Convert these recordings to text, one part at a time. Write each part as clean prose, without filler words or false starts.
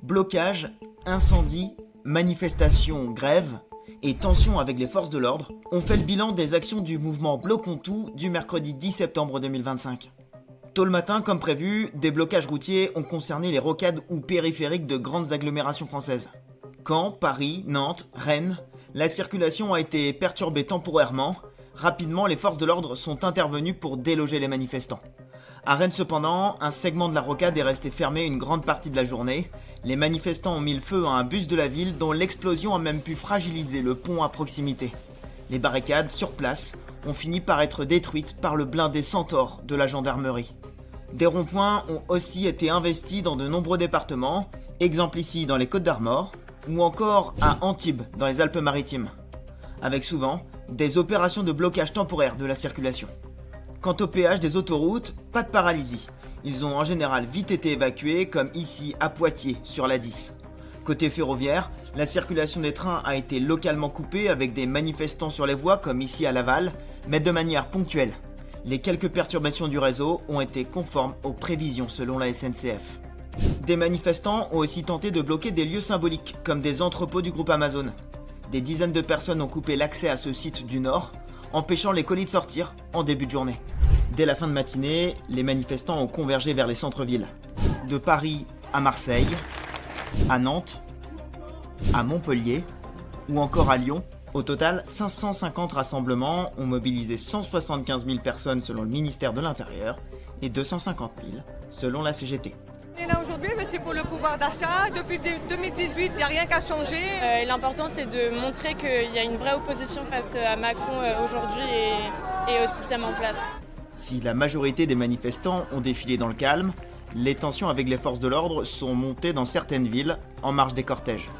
Blocage, incendie, manifestations, grève et tensions avec les forces de l'ordre ont fait le bilan des actions du mouvement Bloquons tout du mercredi 10 septembre 2025. Tôt le matin, comme prévu, des blocages routiers ont concerné les rocades ou périphériques de grandes agglomérations françaises. Caen, Paris, Nantes, Rennes, la circulation a été perturbée temporairement. Rapidement, les forces de l'ordre sont intervenues pour déloger les manifestants. À Rennes cependant, un segment de la rocade est resté fermé une grande partie de la journée. Les manifestants ont mis le feu à un bus de la ville dont l'explosion a même pu fragiliser le pont à proximité. Les barricades, sur place, ont fini par être détruites par le blindé Centaure de la gendarmerie. Des ronds-points ont aussi été investis dans de nombreux départements, exemple ici dans les Côtes-d'Armor, ou encore à Antibes dans les Alpes-Maritimes, avec souvent des opérations de blocage temporaire de la circulation. Quant au péage des autoroutes, pas de paralysie. Ils ont en général vite été évacués, comme ici à Poitiers sur la 10. Côté ferroviaire, la circulation des trains a été localement coupée avec des manifestants sur les voies comme ici à Laval, mais de manière ponctuelle. Les quelques perturbations du réseau ont été conformes aux prévisions selon la SNCF. Des manifestants ont aussi tenté de bloquer des lieux symboliques, comme des entrepôts du groupe Amazon. Des dizaines de personnes ont coupé l'accès à ce site du nord, empêchant les colis de sortir en début de journée. Dès la fin de matinée, les manifestants ont convergé vers les centres-villes. De Paris à Marseille, à Nantes, à Montpellier ou encore à Lyon. Au total, 550 rassemblements ont mobilisé 175 000 personnes selon le ministère de l'Intérieur et 250 000 selon la CGT. On est là aujourd'hui, mais c'est pour le pouvoir d'achat. Depuis 2018, il n'y a rien qu'à changer. L'important, c'est de montrer qu'il y a une vraie opposition face à Macron aujourd'hui et au système en place. Si la majorité des manifestants ont défilé dans le calme, les tensions avec les forces de l'ordre sont montées dans certaines villes en marge des cortèges.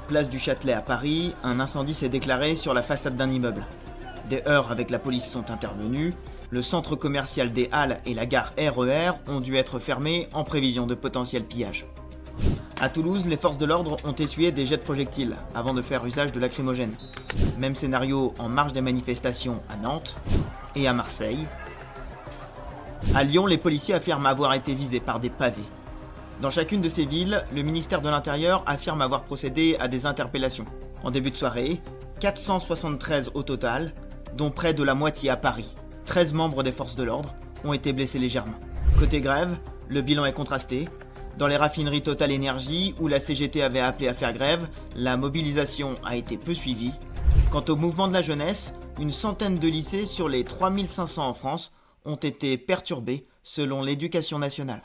Place du Châtelet à Paris, un incendie s'est déclaré sur la façade d'un immeuble. Des heurts avec la police sont intervenus. Le centre commercial des Halles et la gare RER ont dû être fermés en prévision de potentiels pillages. À Toulouse, les forces de l'ordre ont essuyé des jets de projectiles avant de faire usage de lacrymogènes. Même scénario en marge des manifestations à Nantes et à Marseille. À Lyon, les policiers affirment avoir été visés par des pavés. Dans chacune de ces villes, le ministère de l'Intérieur affirme avoir procédé à des interpellations. En début de soirée, 473 au total, dont près de la moitié à Paris. 13 membres des forces de l'ordre ont été blessés légèrement. Côté grève, le bilan est contrasté. Dans les raffineries Total Énergie, où la CGT avait appelé à faire grève, la mobilisation a été peu suivie. Quant au mouvement de la jeunesse, une centaine de lycées sur les 3500 en France ont été perturbés selon l'Éducation nationale.